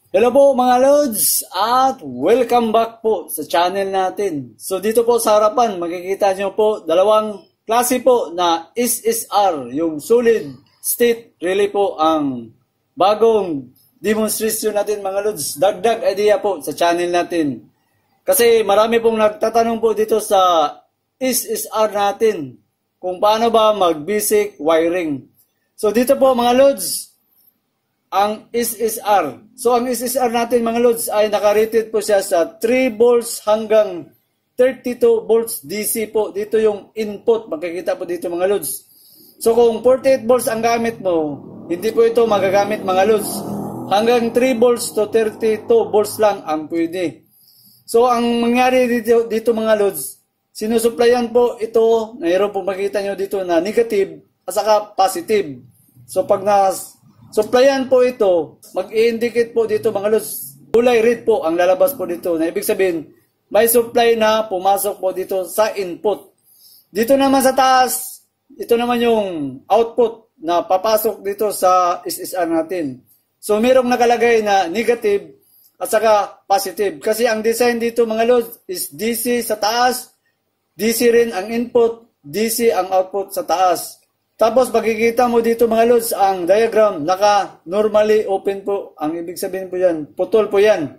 Hello po mga Lods at welcome back po sa channel natin. So dito po sa harapan makikita nyo po dalawang klase po na SSR, yung solid state relay po ang bagong demonstration natin mga Lods. Dagdag idea po sa channel natin. Kasi marami pong nagtatanong po dito sa SSR natin kung paano ba mag-basic wiring. So dito po mga Lods, ang SSR. So ang SSR natin mga Lods ay nakarated po siya sa 3 volts hanggang 32 volts DC po. Dito yung input, makikita po dito mga Lods. So kung 48 volts ang gamit mo, hindi po ito magagamit mga Lods. Hanggang 3 volts to 32 volts lang ang pwede. So ang mangyari dito mga Lods, sinusuplayan po ito, mayroon po makita nyo dito na negative at saka positive. So pag supplyan po ito, mag-i-indicate po dito mga Lods, kulay red po ang lalabas po dito. Na ibig sabihin, may supply na pumasok po dito sa input. Dito naman sa taas, ito naman yung output na papasok dito sa SSR natin. So mayroong nakalagay na negative at saka positive. Kasi ang design dito mga Lods is DC sa taas, DC rin ang input, DC ang output sa taas. Tapos makikita mo dito mga Lods, ang diagram naka-normally open po. Ang ibig sabihin po yan, putol po yan.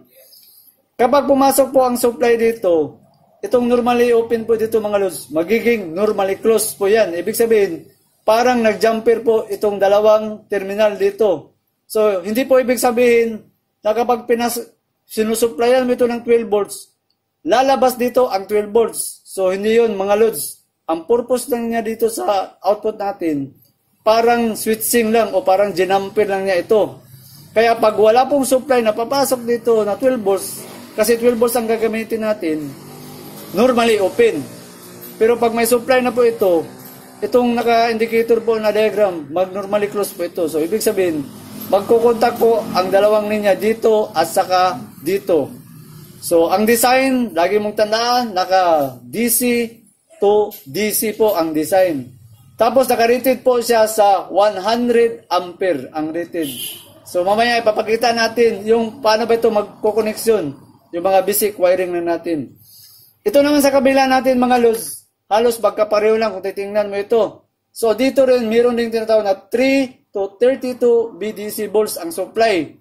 Kapag pumasok po ang supply dito, itong normally open po dito mga Lods, magiging normally closed po yan. Ibig sabihin, parang nag-jumper po itong dalawang terminal dito. So, hindi po ibig sabihin na kapag sinusupplyan mo ito ng 12 volts, lalabas dito ang 12 volts. So, hindi yun mga Lods. Ang purpose lang niya dito sa output natin, parang switching lang o parang ginamper lang niya ito. Kaya pag wala pong supply na papasok dito na 12 volts, kasi 12 volts ang gagamitin natin, normally open. Pero pag may supply na po ito, itong naka-indicator po na diagram, mag-normally close po ito. So ibig sabihin, magkukontak po ang dalawang linya dito at saka dito. So ang design, lagi mong tandaan, naka-DC to DC po ang design. Tapos naka-rated po siya sa 100 ampere ang rated. So mamaya ipapakita natin yung paano ba ito magko-connection, yung mga basic wiring na natin. Ito naman sa kabila natin mga Lods, halos magkapareho lang kung titingnan mo ito. So dito rin meron ding tinatawag na 3 to 32 VDC volts ang supply.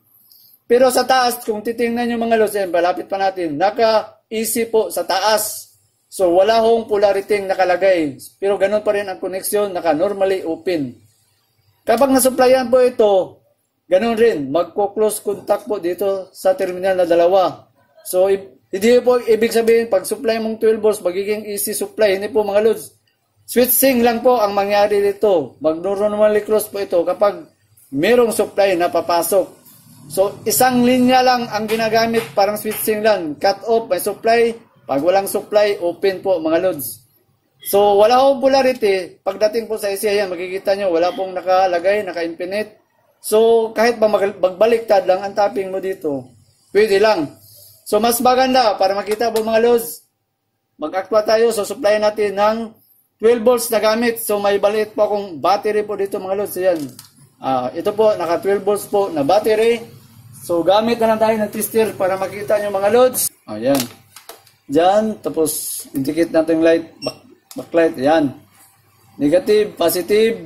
Pero sa taas kung titingnan nyo mga Lods, palapit pa natin, naka-AC po sa taas. So, wala hong polarity nakalagay. Pero ganun pa rin ang connection, naka-normally open. Kapag nasupplyan po ito, ganun rin, magko-close contact po dito sa terminal na dalawa. So, hindi po ibig sabihin, pag supply mong 12 volts, magiging easy supply. Hindi po mga Lods. Switching lang po ang mangyari dito. Mag-normally close po ito kapag merong supply na papasok. So, isang linya lang ang ginagamit, parang switching lang. Cut off, may supply. Pag walang supply, open po mga Lods. So, wala pong polarity. Pagdating po sa IC, yan, makikita nyo, wala pong nakalagay, naka-infinite. So, kahit ba magbaliktad lang ang tapping mo dito, pwede lang. So, mas maganda, para makita po mga Lods, mag-actua tayo, so supply natin ng 12 volts na gamit. So, may balit po akong battery po dito mga Lods. Yan. Ito po, naka 12 volts po na battery. So, gamit na lang tayo ng tester para makita nyo mga Lods. Ayan. Diyan, tapos indicate natin light, backlight, ayan. Negative, positive.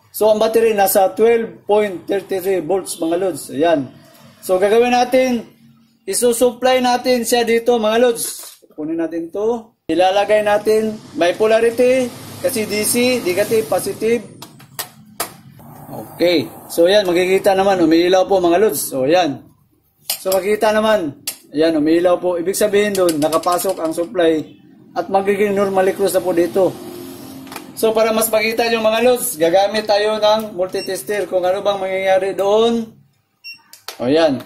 So, ang battery nasa 12.33 volts mga Lods. Ayan. So, gagawin natin, isusupply natin siya dito mga Lods. Kunin natin to. Ilalagay natin, may polarity, kasi DC, negative, positive. Okay. So, ayan, makikita naman, umiilaw po mga Lods. So, ayan. So, makikita naman, ayan, umiilaw po. Ibig sabihin doon, nakapasok ang supply at magiging normally close na po dito. So, para mas makita nyo mga Lods, gagamit tayo ng multitester kung ano bang mangyayari doon. O, ayan.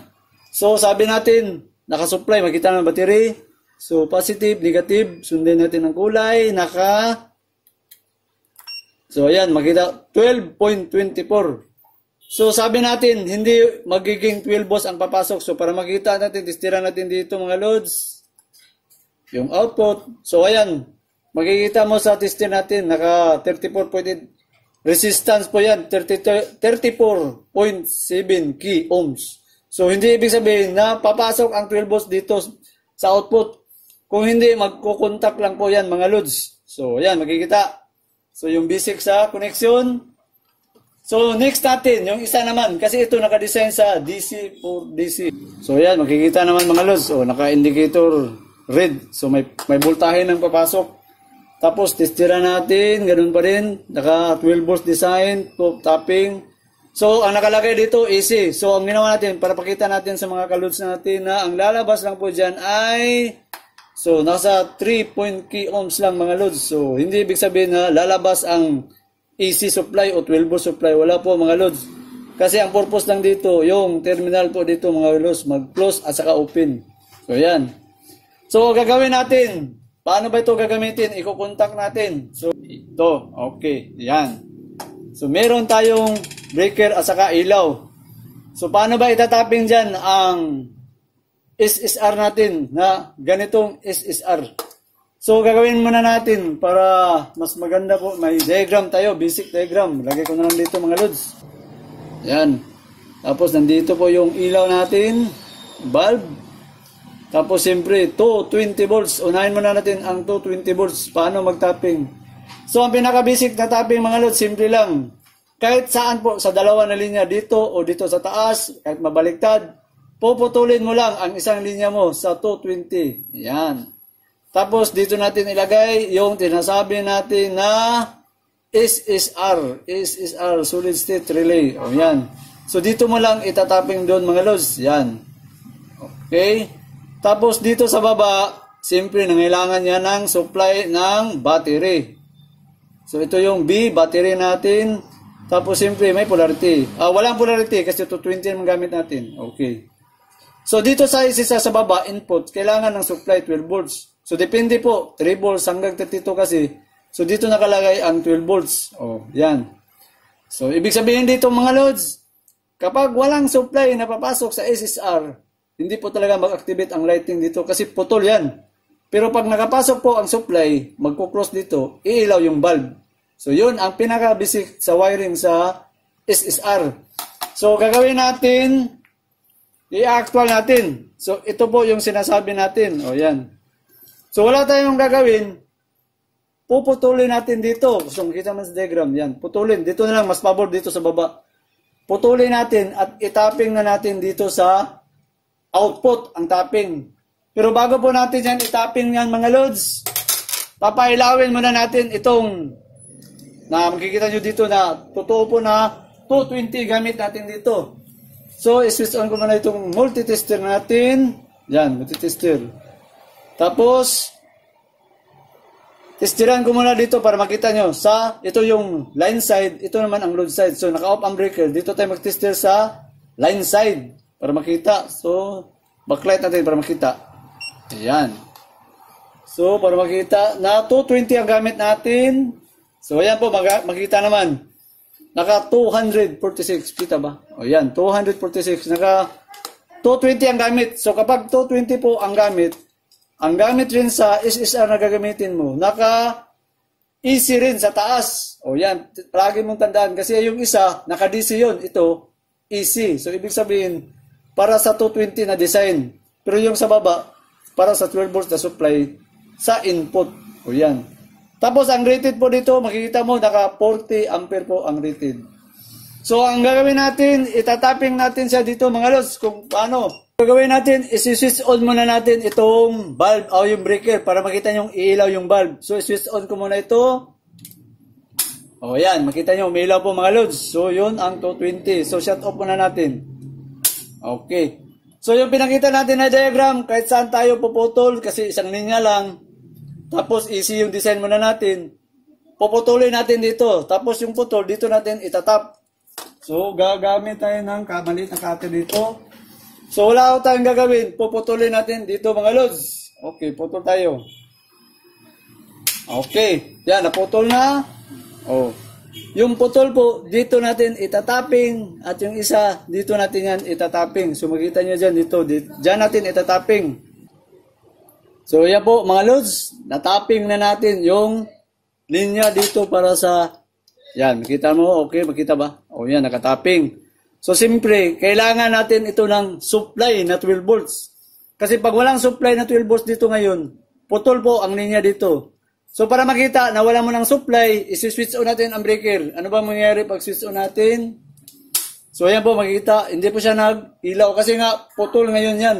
So, sabi natin, nakasupply, makita ng battery. So, positive, negative, sundin natin ang kulay, So, ayan, makita, 12.24. So, sabi natin, hindi magiging 12 volts ang papasok. So, para makita natin, testiran natin dito mga Lods, yung output. So, ayan, makikita mo sa tester natin, naka 34.8 resistance po yan, 34.7 k ohms. So, hindi ibig sabihin na papasok ang 12 volts dito sa output. Kung hindi, magkukontak lang po yan mga loads. So, yan, makikita. So, yung basic sa connection. So, next natin, yung isa naman. Kasi ito nakadesign sa DC for DC. So, yan, makikita naman mga loads. So, naka-indicator red. So, may voltahe nang papasok. Tapos, testira natin. Ganun pa rin. Naka 12 volts design. Tapping. So, ang nakalagay dito, AC. So, ang ginawa natin, para pakita natin sa mga kalods natin na ang lalabas lang po dyan ay, so, nasa 3 ohms lang mga loads. So, hindi ibig sabihin na lalabas ang AC supply o 12 volt supply. Wala po mga loads. Kasi ang purpose lang dito, yung terminal po dito mga loads, mag-close at saka open. So, yan. So, gagawin natin. Paano ba ito gagamitin? Iko-contact natin. So, ito. Okay. Yan. So, meron tayong breaker at saka ilaw. So, paano ba itatapping dyan ang SSR natin na ganitong SSR? So, gagawin muna natin para mas maganda po. May diagram tayo, basic diagram. Lagay ko na lang dito mga loads. Yan. Tapos, nandito po yung ilaw natin, bulb. Tapos, siyempre, 220 volts. Unahin muna natin ang 220 volts. Paano mag-tapping? So, ang pinaka-basic na tapping mga loads, simple lang. Kahit saan po, sa dalawa na linya, dito o dito sa taas, kahit mabaliktad, puputulin mo lang ang isang linya mo sa 220. Yan. Tapos, dito natin ilagay yung tinasabi natin na SSR. SSR, Solid State Relay. O, yan. So, dito mo lang itatapping doon mga loads. Yan. Okay. Tapos, dito sa baba, siyempre, nangailangan niya ng supply ng battery. So, ito yung B, battery natin. Tapos, siyempre, may polarity. Walang polarity kasi 220 ang gamit natin. Okay. So, dito sa isa sa baba, input, kailangan ng supply 12 volts. So, depende po. 3 volts hanggang 32 kasi. So, dito nakalagay ang 12 volts. O, yan. So, ibig sabihin dito mga loads, kapag walang supply na papasok sa SSR, hindi po talaga mag-activate ang lighting dito kasi putol yan. Pero pag nakapasok po ang supply, magkuclose dito, iilaw yung bulb. So, yun ang pinaka-basic sa wiring sa SSR. So, gagawin natin, i-actual natin. So, ito po yung sinasabi natin. O, yan. So, wala tayong gagawin. Puputulin natin dito. Gusto makita mo sa diagram. Yan. Putulin. Dito na lang. Mas pabor dito sa baba. Putulin natin at itapping na natin dito sa output ang tapping. Pero bago po natin yan itapping yan mga loads, papailawin muna natin itong na makikita nyo dito na totoo po na 220 gamit natin dito. So, i-switch on ko muna itong multitester natin. Yan, multitester. Tapos, testiran ko muna dito para makita nyo. Ito yung line side, ito naman ang load side. So, naka-off ang breaker. Dito tayo mag-tester sa line side para makita. So, backlight natin para makita. Ayan. So, para makita na 220 ang gamit natin. So, ayan po, makita naman. Naka 246. Kita ba? O, ayan, 246. Naka 220 ang gamit. So, kapag 220 po ang gamit rin sa SSR na gagamitin mo, naka AC rin sa taas. O, yan, palagi mong tandaan. Kasi yung isa, naka DC yun. Ito, AC. So, ibig sabihin, para sa 220 na design. Pero yung sa baba, para sa 12 volts na supply sa input. O yan. Tapos ang rated po dito, makikita mo, naka 40 ampere po ang rated. So ang gagawin natin, itatapping natin siya dito mga lods. Kung paano. Gagawin natin, isi-switch on muna natin itong bulb o yung breaker para makita nyo iilaw yung bulb. So switch on ko muna ito. O yan, makita nyo, umiilaw po mga lods. So yun ang 220. So shut off muna natin. Okay. So, yung pinakita natin na diagram, kahit saan tayo puputol, kasi isang linya lang, tapos easy yung design muna natin, puputulin natin dito, tapos yung putol, dito natin itatap. So, gagamit tayo ng maliit na cutter dito. So, wala tayong gagawin, puputulin natin dito mga lods. Okay, putol tayo. Okay, yan, naputol na. Oh. Yung putol po, dito natin itatapping at yung isa, dito natin yan itatapping. So makita nyo dyan, dito, dyan natin itatapping. So yan po mga loads, natapping na natin yung linya dito para sa, yan, makita mo, okay, makita ba? O yan, nakatapping. So siyempre, kailangan natin ito ng supply na 12 volts. Kasi pag walang supply na 12 volts dito ngayon, putol po ang linya dito. So para makita na wala mo ng supply, isi-switch on natin ang breaker. Ano ba mangyayari pag switch on natin? So ayan po makikita, hindi po siya nag-ilaw kasi nga putol ngayon yan.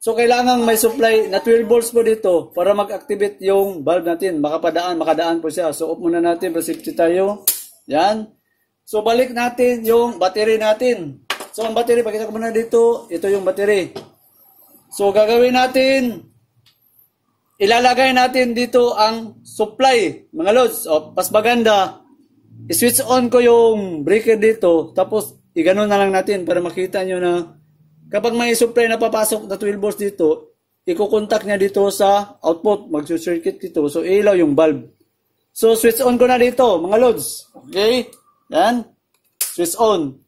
So kailangan may supply na 12 volts po dito para mag-activate yung bulb natin. Makadaan po siya. So off muna natin, para safety tayo. Yan. So balik natin yung battery natin. So ang battery, pakita ko muna dito, ito yung battery. So gagawin natin, ilalagay natin dito ang supply, mga lods. O, pas maganda, i-switch on ko yung breaker dito, tapos iganon na lang natin para makita nyo na kapag may supply na papasok na 12 volts dito, ikukontak niya dito sa output, mag-circuit dito. So ilaw yung bulb. So switch on ko na dito, mga lods. Okay? Yan. Switch on.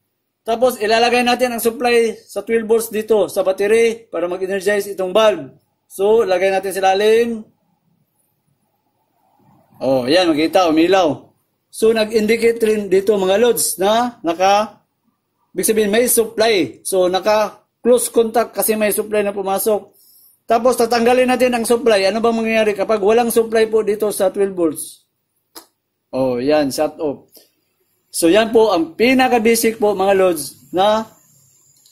Tapos ilalagay natin ang supply sa 12 volts dito sa battery para mag-energize itong bulb. So lagay natin sa ilalim. Oh, yan, makita, umilaw. So nag-indicate rin dito mga lods na ibig sabihin may supply. So naka-close contact kasi may supply na pumasok. Tapos tatanggalin natin ang supply. Ano bang mangyayari kapag walang supply po dito sa 12 volts? Oh, yan, shut off. So yan po ang pinaka-basic po mga lods na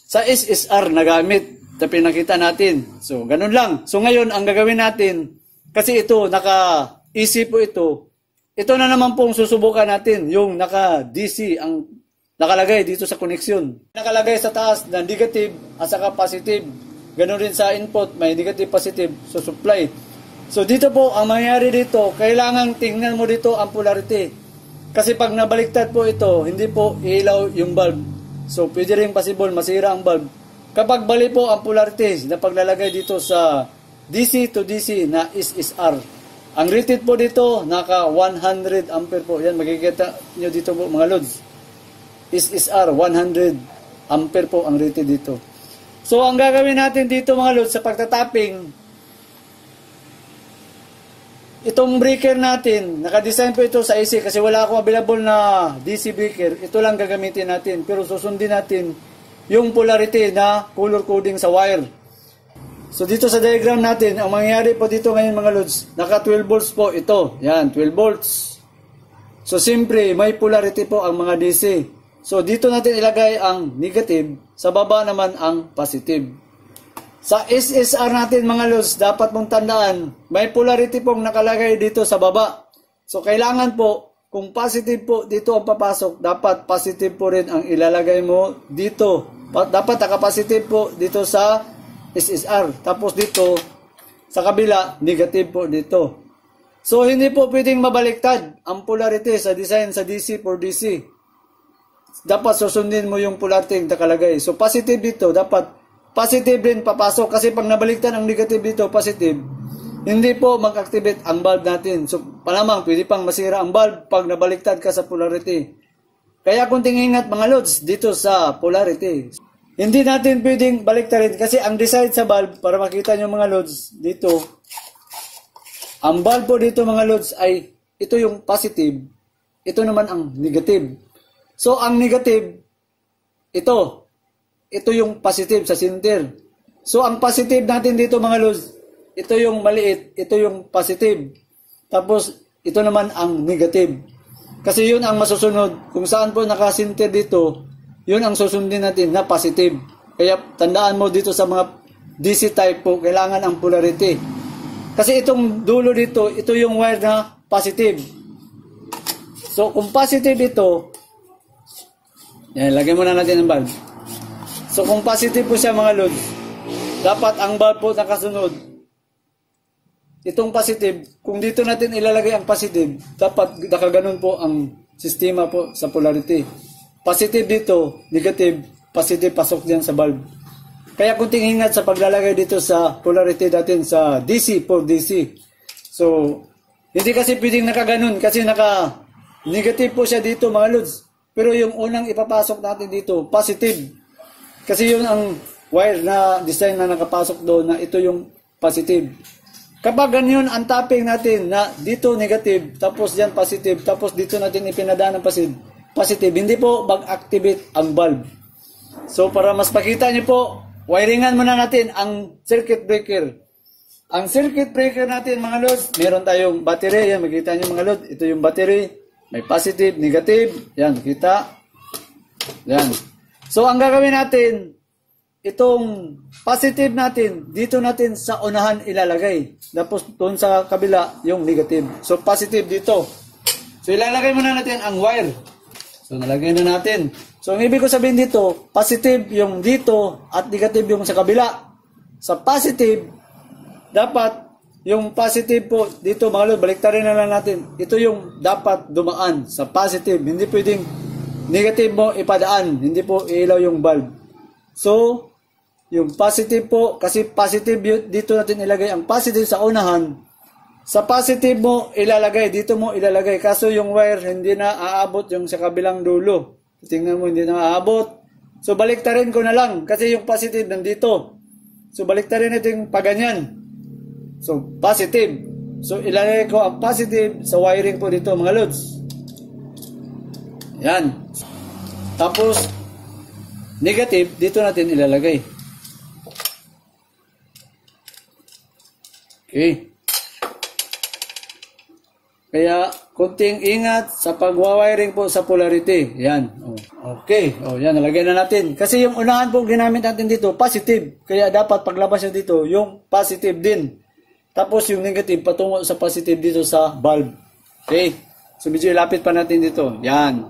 sa SSR na gamit na pinakita natin. So ganun lang. So ngayon ang gagawin natin, kasi ito naka-easy po ito. Ito na naman pong susubukan natin yung naka-DC ang nakalagay dito sa connection. Nakalagay sa taas na negative at saka positive. Ganun rin sa input, may negative positive so supply. So dito po ang mangyayari dito, kailangan tingnan mo dito ang polarity. Kasi pag nabaliktad po ito, hindi po ilaw yung bulb. So pwede rin possible masira ang bulb. Kapag bali po ang polarity na paglalagay dito sa DC to DC na SSR, ang rated po dito naka 100 ampere po. Yan makikita nyo dito po mga lods. SSR 100 ampere po ang rated dito. So ang gagawin natin dito mga lods sa pagtatapping, itong breaker natin, naka-design po ito sa AC kasi wala akong available na DC breaker. Ito lang gagamitin natin. Pero susundin natin yung polarity na color coding sa wire. So dito sa diagram natin, ang mangyayari po dito ngayon mga lods, naka 12 volts po ito. Yan, 12 volts. So siyempre, may polarity po ang mga DC. So dito natin ilagay ang negative, sa baba naman ang positive. Sa SSR natin mga lods, dapat mong tandaan, may polarity pong nakalagay dito sa baba. So kailangan po, kung positive po dito ang papasok, dapat positive po rin ang ilalagay mo dito. Dapat naka-positive po dito sa SSR. Tapos dito, sa kabila, negative po dito. So hindi po pwedeng mabaliktad ang polarity sa design sa DC for DC. Dapat susundin mo yung polarity na nakalagay. So positive dito, dapat positive din papasok kasi pag nabaliktad ang negative dito, positive, hindi po mag-activate ang bulb natin. So, palamang, pwede pang masira ang bulb pag nabaliktad ka sa polarity. Kaya kunting ingat mga lods dito sa polarity. Hindi natin pwedeng baliktarin kasi ang design sa bulb, para makita nyo mga lods dito, ang bulb po dito mga lods ay ito yung positive, ito naman ang negative. So, ang negative, ito yung positive sa center. So, ang positive natin dito mga lods, ito yung maliit, ito yung positive. Tapos, ito naman ang negative. Kasi yun ang masusunod. Kung saan po naka-center dito, yun ang susundin natin na positive. Kaya, tandaan mo dito sa mga DC type po, kailangan ang polarity. Kasi itong dulo dito, ito yung wire na positive. So, kung positive ito, yan, lagyan muna natin ang bulb. So kung positive po siya mga lods, dapat ang bulb po nakasunod. Itong positive, kung dito natin ilalagay ang positive, dapat nakaganon po ang sistema po sa polarity. Positive dito, negative, positive pasok diyan sa bulb. Kaya kunting ingat sa paglalagay dito sa polarity natin sa DC for DC. So, hindi kasi pwedeng nakaganon kasi naka-negative po siya dito mga lods. Pero yung unang ipapasok natin dito, positive. Kasi yun ang wire na design na nakapasok doon na ito yung positive. Kapag ganyan ang tapping natin na dito negative, tapos dyan positive, tapos dito natin ipinadaan ng positive, hindi po mag-activate ang bulb. So para mas pakita niyo po, wiringan muna natin ang circuit breaker. Ang circuit breaker natin mga lods, meron tayong battery. Yan, makita niyo mga lods. Ito yung battery. May positive, negative. Yan, makita. Yan. So ang gagawin natin, itong positive natin, dito natin sa unahan ilalagay. Tapos doon sa kabila, yung negative. So positive dito. So ilalagay muna natin ang wire. So nalagay na natin. So ang ibig ko sabihin dito, positive yung dito at negative yung sa kabila. Sa positive, dapat yung positive po dito mga lod, baliktarin na lang natin. Ito yung dapat dumaan sa positive. Hindi pwedeng negative mo ipadaan. Hindi po ilaw yung bulb. So, yung positive po, kasi positive dito natin ilagay ang positive sa unahan. Sa positive mo ilalagay, dito mo ilalagay. Kaso yung wire hindi na aabot yung sa kabilang dulo. Tingnan mo, hindi na aabot. So, baliktarin ko na lang kasi yung positive nandito. So, baliktarin natin paganyan. So, positive. So, ilalagay ko ang positive sa wiring po dito, mga lods. Yan. Tapos, negative, dito natin ilalagay. Okay. Kaya, konting ingat sa pagwawiring po sa polarity. Yan. Okay. Yan, nalagay na natin. Kasi yung unahan po ginamit natin dito, positive. Kaya dapat paglabas nyo dito, yung positive din. Tapos yung negative patungo sa positive dito sa bulb. Okay? So medyo ilapit pa natin dito. Yan.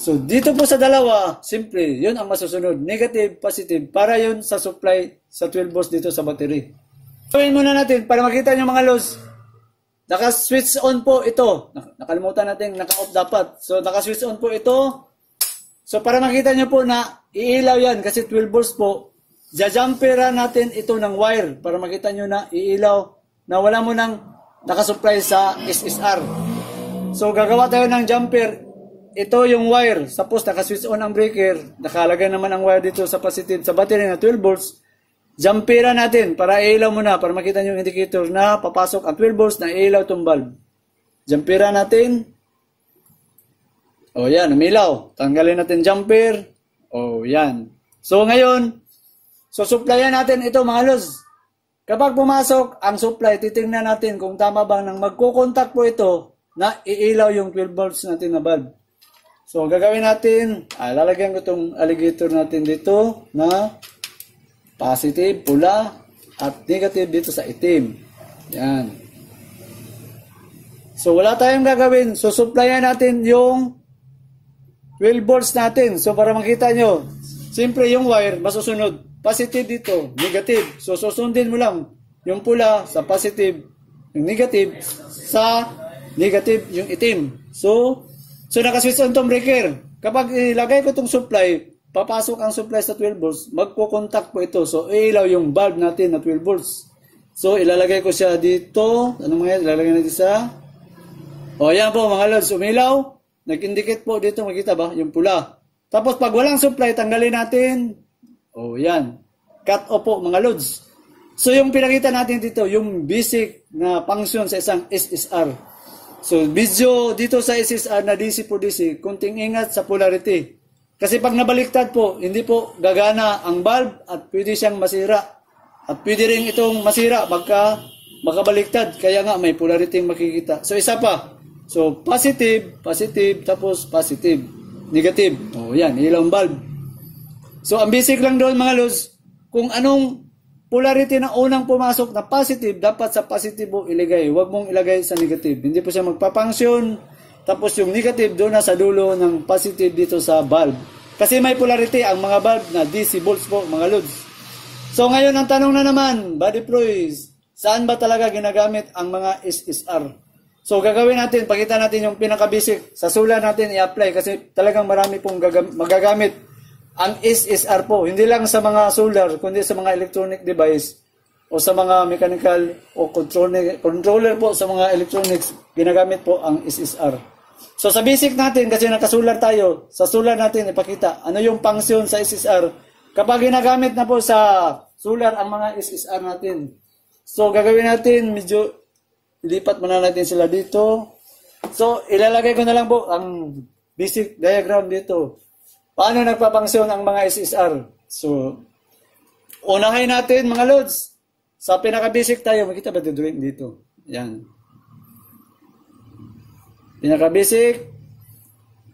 So dito po sa dalawa, simple, yun ang masusunod. Negative, positive. Para yun sa supply sa 12 volts dito sa battery. Gawin muna natin para makita nyo mga lods. Naka-switch on po ito. Nakalimutan natin, naka-off dapat. So naka-switch on po ito. So para makita nyo po na iilaw yan kasi 12 volts po. Jajampera natin ito ng wire para makita nyo na iilaw na wala mo nang nakasupply sa SSR. So, gagawa tayo ng jumper. Ito yung wire. Suppose naka-switch on ang breaker. Nakalagay naman ang wire dito sa positive sa battery na 12 volts. Jumpera natin para ilaw mo na. Para makita nyo yung indicator na papasok ang 12 volts na ilaw itong bulb. Jumpera natin. O yan, umilaw. Tanggalin natin jumper. O yan. So, ngayon, so supplyan natin ito mga lods. Kapag pumasok ang supply, titingnan natin kung tama bang nang magkukontak po ito na iilaw yung 12 volts natin na bulb. So, gagawin natin, lalagyan ko itong alligator natin dito na positive, pula, at negative dito sa itim. Yan. So, wala tayong gagawin. So, supplyan natin yung 12 volts natin. So, para makita nyo, siyempre yung wire, masusunod. Positive dito, negative. So, susundin mo lang yung pula sa positive, yung negative sa negative, yung itim. So naka-switch on tong breaker. Kapag ilagay ko tong supply, papasok ang supply sa 12 volts, magko-contact po ito. So, ilaw yung bulb natin na 12 volts. So, ilalagay ko siya dito. Anong mga ilalagay natin sa... yan po mga lods, umilaw. Nag-indicate po dito, makita ba? Yung pula. Tapos, pag walang supply, tanggalin natin. Yan. Cut off po mga lods. So yung pinakita natin dito, yung basic na function sa isang SSR. So video dito sa SSR na DC po DC, kunting ingat sa polarity. Kasi pag nabaliktad po, hindi po gagana ang bulb at pwede siyang masira. At pwede rin itong masira makabaliktad. Kaya nga may polarity makikita. So isa pa. So positive, positive, tapos positive. Negative. Yan, ilaw ang bulb. So, ang basic lang doon mga lods, kung anong polarity na unang pumasok na positive, dapat sa positive mo ilagay. Huwag mong ilagay sa negative. Hindi po siya magpapunction. Tapos yung negative doon na sa dulo ng positive dito sa bulb. Kasi may polarity ang mga bulb na DC volts po mga lods. So, ngayon ang tanong na naman, body ploys, saan ba talaga ginagamit ang mga SSR? So, gagawin natin, pakita natin yung pinaka-basic. Sa solar natin i-apply kasi talagang marami pong magagamit ang SSR po, hindi lang sa mga solar, kundi sa mga electronic device o sa mga mechanical o controller po sa mga electronics, ginagamit po ang SSR. So sa basic natin, kasi nakasular tayo, sa solar natin ipakita ano yung function sa SSR. Kapag ginagamit na po sa solar ang mga SSR natin. So gagawin natin, medyo ilipat muna natin sila dito. So ilalagay ko na lang po ang basic diagram dito. paano nagpapangsyon ang mga SSR? So, unahin natin mga lods. Sa pinaka-basic tayo, makita ba dito? Yan. Pinaka-basic.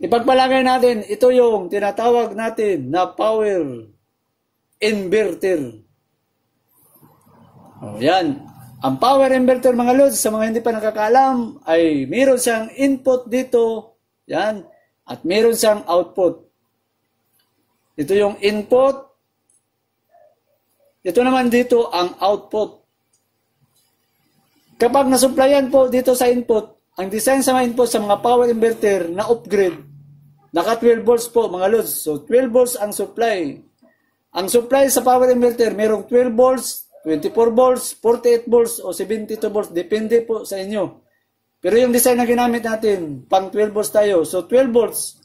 Ipagpalagay natin, ito yung tinatawag natin na power inverter. O, yan. Ang power inverter mga lods, sa mga hindi pa nakakaalam, ay meron siyang input dito. Yan. At meron siyang output. Ito yung input. Ito naman dito ang output. Kapag nasupplyan po dito sa input, ang design sa mga input sa mga power inverter na upgrade, naka 12 volts po mga lods. So 12 volts ang supply. Ang supply sa power inverter, merong 12 volts, 24 volts, 48 volts o 72 volts. Depende po sa inyo. Pero yung design na ginamit natin, pang 12 volts tayo. So 12 volts.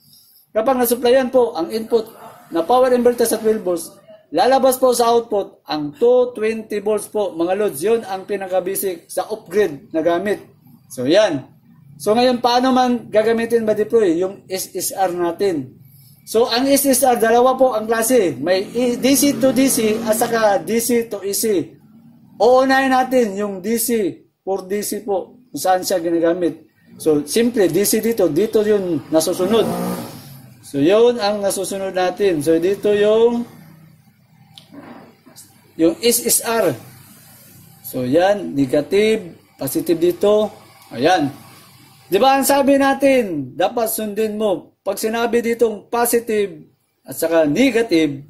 Kapag nasupplyan po ang input na power inverter sa 12 volts, lalabas po sa output ang 220 volts po mga lods. Yun ang pinaka-basic sa upgrade na gamit. So yan. So ngayon paano man gagamitin ba deploy yung SSR natin? So ang SSR dalawa po ang klase. May DC to DC at saka DC to AC. Uunahin natin yung DC for DC po kung saan siya ginagamit. So simple DC dito yun nasusunod. So yun ang nasusunod natin. So dito yung SSR. So yan, negative, positive dito. Ayan. Di ba ang sabi natin, dapat sundin mo. Pag sinabi ditong positive at saka negative,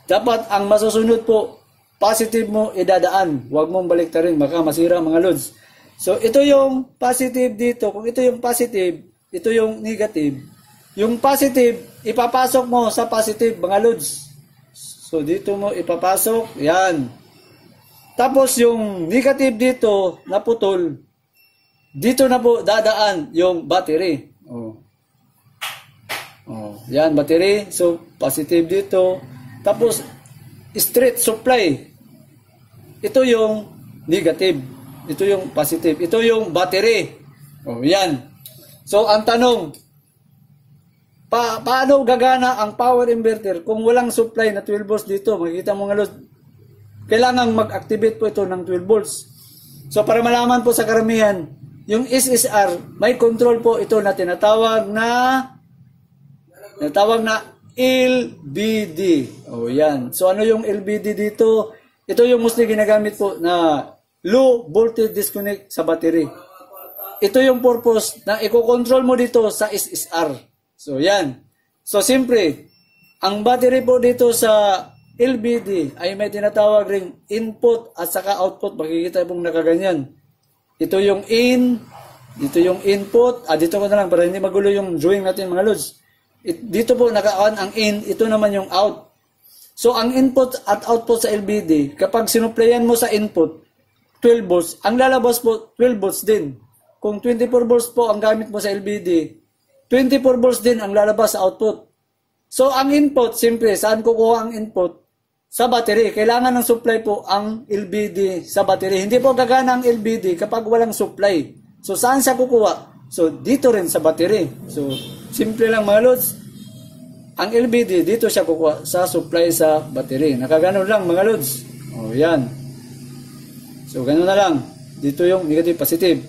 dapat ang masusunod po, positive mo idadaan. Huwag mong baliktarin, baka masira mga lods. So ito yung positive dito. Kung ito yung positive, ito yung negative. Yung positive, ipapasok mo sa positive mga lods. So dito mo ipapasok, yan. Tapos yung negative dito, naputol. Dito na po dadaan yung battery. Yan, battery. So positive dito. Tapos straight supply. Ito yung negative. Ito yung positive. Ito yung battery. Yan. So ang tanong, paano gagana ang power inverter kung walang supply na 12 volts dito? Makikita mo nga, kailangan mag-activate po ito ng 12 volts. So para malaman po sa karamihan, yung SSR, may control po ito na tinatawag na LVD. Yan. So ano yung LVD dito? Ito yung mostly ginagamit po na low voltage disconnect sa battery. Ito yung purpose na i-control mo dito sa SSR. So yan. So siyempre, ang battery po dito sa LVD ay may tinatawag ring input at saka output. Makikita pong nakaganyan. Ito yung in, dito yung input. Dito ko na lang para hindi magulo yung drawing natin mga lods. Dito po naka-on ang in, ito naman yung out. So ang input at output sa LVD, kapag sinuplayan mo sa input 12 volts, ang lalabas po 12 volts din. Kung 24 volts po ang gamit mo sa LVD, 24 volts din ang lalabas sa output. So ang input, siyempre, saan kukuha ang input? Sa battery. Kailangan ng supply po ang LVD sa battery. Hindi po gagana ang LVD kapag walang supply. So saan siya kukuha? So dito rin sa battery. So simple lang mga lods. Ang LVD dito siya kukuha sa supply sa battery. Nakaganon lang mga lods. Yan. So ganoon na lang. Dito yung negative positive.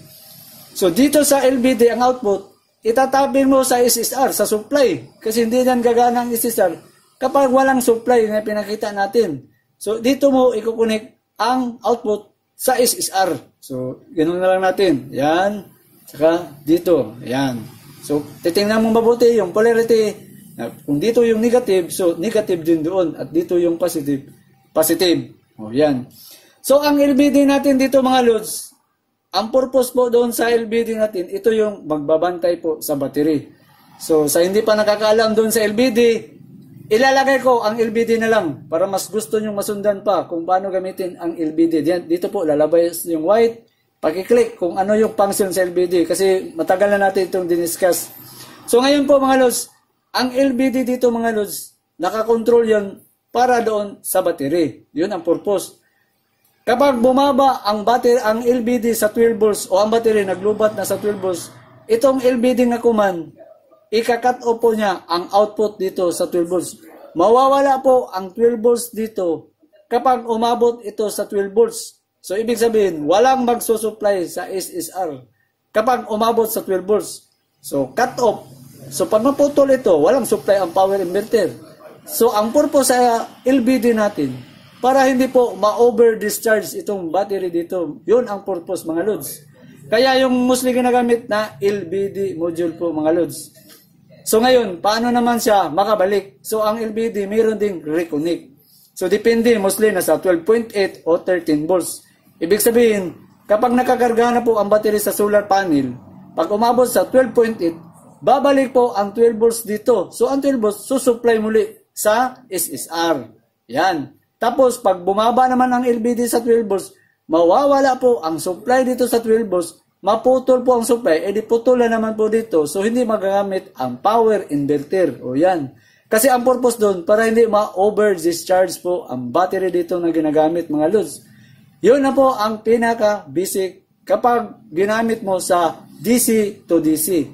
So dito sa LVD ang output, itatapin mo sa SSR, sa supply. Kasi hindi yan gagana ang SSR kapag walang supply na pinakita natin. So dito mo ikukunik ang output sa SSR. So ganoon na lang natin. Yan. Saka dito. Yan. So titingnan mo mabuti yung polarity. Kung dito yung negative, so negative din doon. At dito yung positive. Positive. Yan. So ang LVD natin dito mga lods, ang purpose po doon sa LVD natin, ito yung magbabantay po sa battery. So sa hindi pa nakakaalam doon sa LVD, ilalagay ko ang LVD na lang para mas gusto nyo masundan pa kung paano gamitin ang LVD. Dito po lalabay yung white, pakiclick kung ano yung function sa LVD kasi matagal na natin itong diniscuss. So ngayon po mga lods, ang LVD dito mga lods, nakakontrol yon para doon sa battery. Yun ang purpose. Kapag bumaba ang battery, ang LVD sa 12 volts o ang battery naglubat na sa 12 volts, itong LVD na command, ika-cut off po niya ang output dito sa 12 volts. Mawawala po ang 12 volts dito kapag umabot ito sa 12 volts. So, ibig sabihin, walang magsusupply sa SSR kapag umabot sa 12 volts. So, cut off. So, pag maputol ito, walang supply ang power inverter. So, ang purpose sa LBD natin, para hindi po ma-over-discharge itong battery dito. Yun ang purpose, mga lods. Kaya yung mostly ginagamit na LBD module po, mga lods. So, ngayon, paano naman siya makabalik? So, ang LBD, mayroon ding reconnect. So, depende, mostly nasa 12.8 o 13 volts. Ibig sabihin, kapag nakakarga na po ang battery sa solar panel, pag umabot sa 12.8, babalik po ang 12 volts dito. So, ang 12 volts, susupply muli sa SSR. Yan. Tapos, pag bumaba naman ang LBD sa 12 volts, mawawala po ang supply dito sa 12 volts, maputol po ang supply, edi putol na naman po dito. So, hindi magagamit ang power inverter. O yan. Kasi ang purpose doon, para hindi ma-over-discharge po ang battery dito na ginagamit, mga lods. Yun na po ang pinaka-basic kapag ginamit mo sa DC to DC.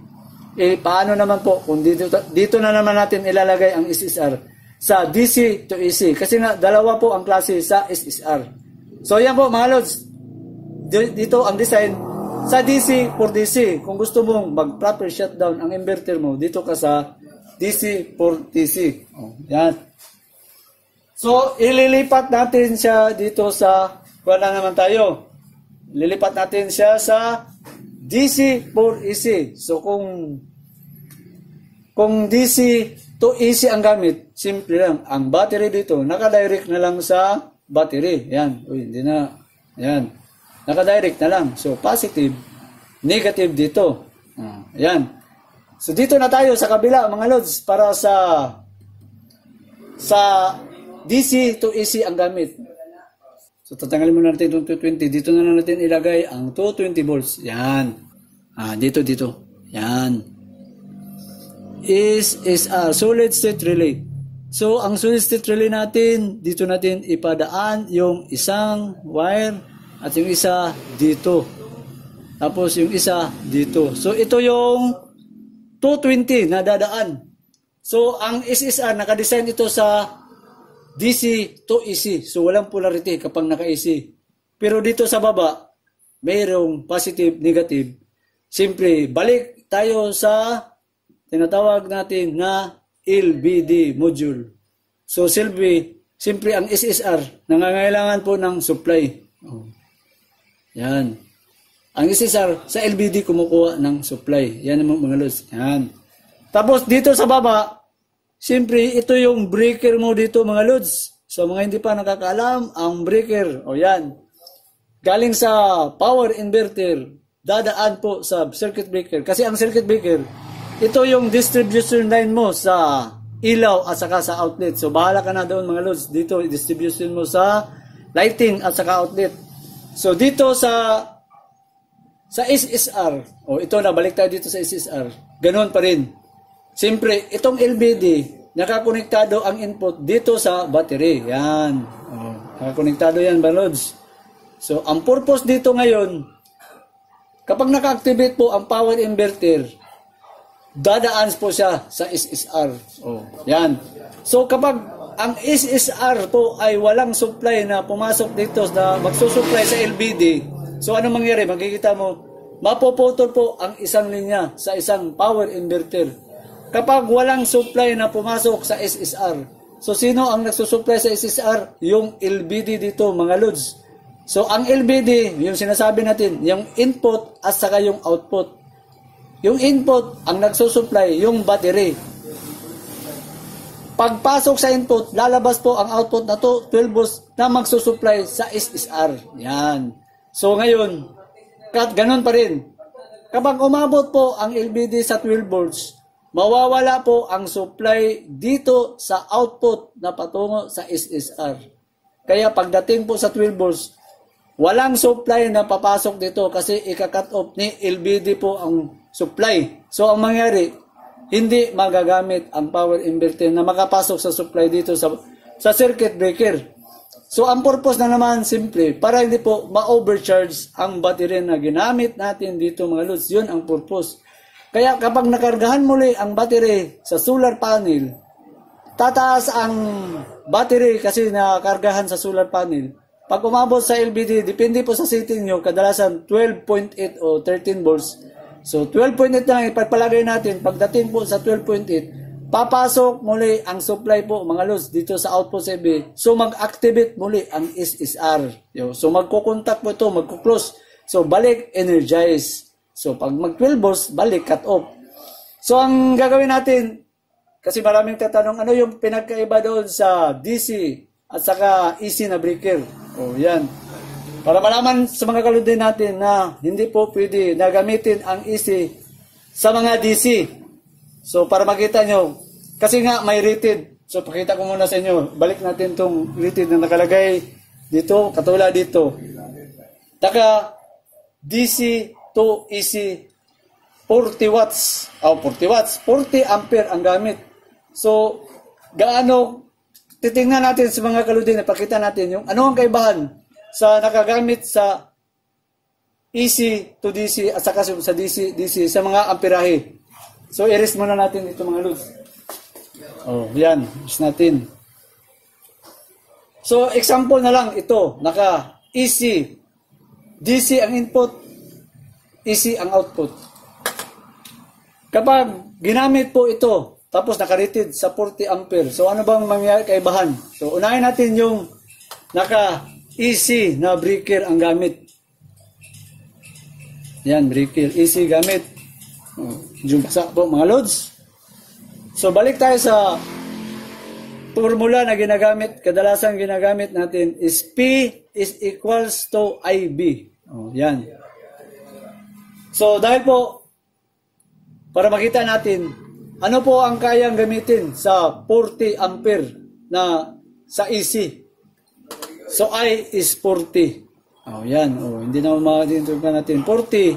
Paano naman po kung dito na naman natin ilalagay ang SSR? Sa DC to AC. Kasi nga, dalawa po ang klase sa SSR. So, yan po mga lods. Dito ang design sa DC for DC. Kung gusto mong mag-proper shutdown ang inverter mo, dito ka sa DC for DC. Yan. So, ililipat natin siya dito sa, wala naman tayo. Lilipat natin siya sa DC for AC. So, kung DC to AC ang gamit, simple lang. Ang battery dito, nakadirect na lang sa battery. Yan. Uy, hindi na. Yan. Nakadirect na lang. So, positive, negative dito. Yan. So, dito na tayo sa kabila, mga lods, para sa DC to AC ang gamit. So, tatanggalin muna natin itong 220. Dito na lang natin ilagay ang 220 volts. Yan. Dito. Yan. SSR, solid state relay. So, ang solid state relay natin, dito natin ipadaan yung isang wire at yung isa dito. Tapos yung isa dito. So, ito yung 220 na dadaan. So, ang SSR, nakadesign ito sa DC to AC. So, walang polarity kapag naka-AC. Pero dito sa baba, mayroong positive, negative. Siyempre, balik tayo sa tinatawag natin na LBD module. So, siyempre ang SSR, nangangailangan po ng supply. Yan. Ang SSR, sa LBD kumukuha ng supply. Yan naman mga lods. Yan. Tapos, dito sa baba, siyempre, ito yung breaker mo dito mga lods. So, mga hindi pa nakakaalam, ang breaker, yan. Galing sa power inverter, dadaan po sa circuit breaker. Kasi ang circuit breaker, ito yung distribution line mo sa ilaw at saka sa outlet. So, bahala ka na doon mga lods. Dito, distribution mo sa lighting at saka outlet. So, dito sa SSR, ito na, balik tayo dito sa SSR. Ganoon pa rin. Siyempre, itong LBD, nakakonektado ang input dito sa battery. Yan. Nakakonektado yan mga lods. So, ang purpose dito ngayon, kapag naka-activate po ang power inverter, dadaan po siya sa SSR. Yan. So, kapag ang SSR po ay walang supply na pumasok dito na magsusupply sa LBD, so, ano mangyari? Makikita mo, mapuputol po ang isang linya sa isang power inverter. Kapag walang supply na pumasok sa SSR, so, sino ang nagsusupply sa SSR? Yung LBD dito, mga lods. So, ang LBD, yung sinasabi natin, yung input at saka yung output. Yung input, ang nagsusupply, yung battery. Pagpasok sa input, lalabas po ang output na 12 volts na magsusupply sa SSR. Yan. So ngayon, ganun pa rin. Kapag umabot po ang LBD sa 12 volts, mawawala po ang supply dito sa output na patungo sa SSR. Kaya pagdating po sa 12 volts, walang supply na papasok dito kasi ika-cut off ni LBD po ang supply. So, ang mangyari, hindi magagamit ang power inverter na makapasok sa supply dito sa circuit breaker. So, ang purpose na naman, simple, para hindi po ma-overcharge ang battery na ginamit natin dito mga lods. Yun ang purpose. Kaya kapag nakargahan muli ang battery sa solar panel, tataas ang battery kasi nakargahan sa solar panel. Pag umabot sa LBD, depende po sa setting nyo, kadalasan 12.8 o 13 volts. So 12.8 na lang ipagpalagay natin. Pagdating po sa 12.8, papasok muli ang supply po mga lods dito sa output CB. So mag-activate muli ang SSR. So magkukontak po ito, magkuklose. So balik energize. So pag mag 12 volts, balik cut off. So ang gagawin natin, kasi maraming tatanong, ano yung pinagkaiba doon sa DC at saka AC na breaker? O yan. Para malaman sa mga kaludin natin na hindi po pwede na gamitin ang AC sa mga DC. So para makita nyo, kasi nga may rated. So pakita ko muna sa inyo. Balik natin tong rated na nakalagay dito, katulad dito. Taka DC to AC 40 watts. 40 watts. 40 ampere ang gamit. So, gaano titingnan natin sa mga kaludin, ipakita natin yung ano ang kaibahan sa nakagamit sa AC to DC at saka sa DC sa mga amperahe. So, i-erase muna natin ito mga lods. Oh, yan. Erase natin. So, example na lang ito. Naka AC. DC ang input. AC ang output. Kapag ginamit po ito, tapos naka-rated sa 40 ampere. So, ano bang mangyayari kaibahan? So, unahin natin yung naka-AC na breaker ang gamit. Yan, breaker. AC gamit. Yung basa po, mga lods. So, balik tayo sa formula na ginagamit. Kadalasan ginagamit natin is P is equals to IB. Yan. So, dahil po, para makita natin, ano po ang kayang gamitin sa 40 ampere na sa AC? So, I is 40. Yan. Hindi na makatintugnan natin. 40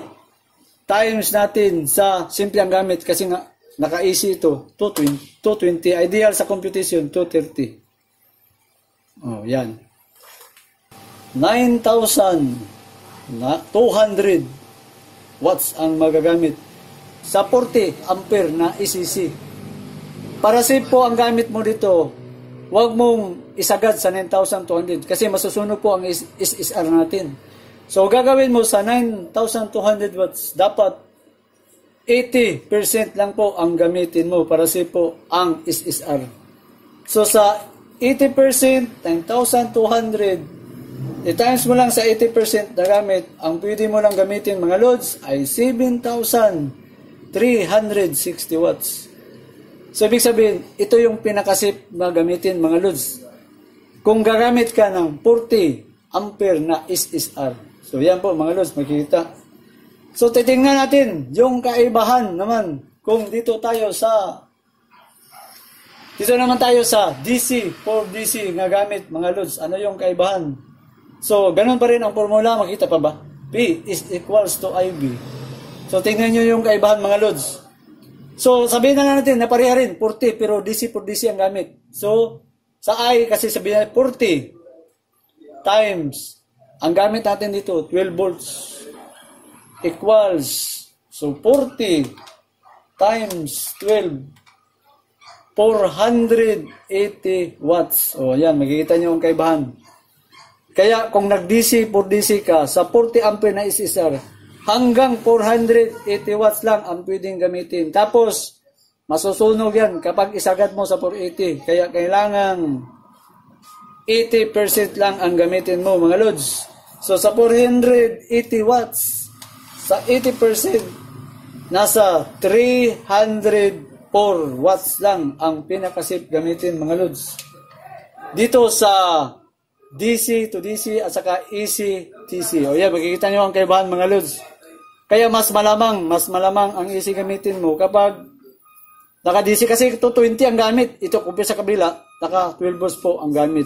times natin sa simple ang gamit kasi nga naka-AC ito. 220. Ideal sa computation, 230. Yan. 9,200 watts ang magagamit sa 40 ampere na ECC. Para safe po ang gamit mo dito, huwag mong isagad sa 9,200 kasi masusunog po ang SSR natin. So gagawin mo sa 9,200 watts, dapat 80% lang po ang gamitin mo para safe po ang SSR. So sa 80%, 9,200, i-times mo lang sa 80% na gamit, ang pwede mo lang gamitin mga loads ay 7,360 watts. So, ibig sabihin, ito yung pinakasip na gamitin mga loads. Kung gagamit ka ng 40 ampere na SSR. So, yan po mga loads, makikita. So, titingnan natin yung kaibahan naman. Kung dito naman tayo sa DC, 4 DC nga gamit mga loads. Ano yung kaibahan? So, ganun pa rin ang formula. Makita pa ba? P is equals to IB. So, tingnan nyo yung kaibahan mga loads. So, sabihin na natin na pareha rin, 40, pero DC por DC ang gamit. So, sa I, kasi sabihin natin 40 times, ang gamit natin dito, 12 volts, equals, so 40 times 12, 480 watts. O, yan, makikita nyo ang kaibahan. Kaya, kung nag-DC por DC ka, sa 40 ampere na SSR, hanggang 480 watts lang ang pwedeng gamitin. Tapos, masusunog yan kapag isagad mo sa 480. Kaya kailangan 80% lang ang gamitin mo mga lods. So sa 480 watts, sa 80%, nasa 304 watts lang ang pinakasip gamitin mga lods. Dito sa DC to DC at saka AC TC. O yan, makikita nyo ang kaibahan mga lods. Kaya mas malamang ang AC gamitin mo kapag naka-DC kasi ito 20 ang gamit. Ito kumpir sa kabila, naka 12 volts po ang gamit.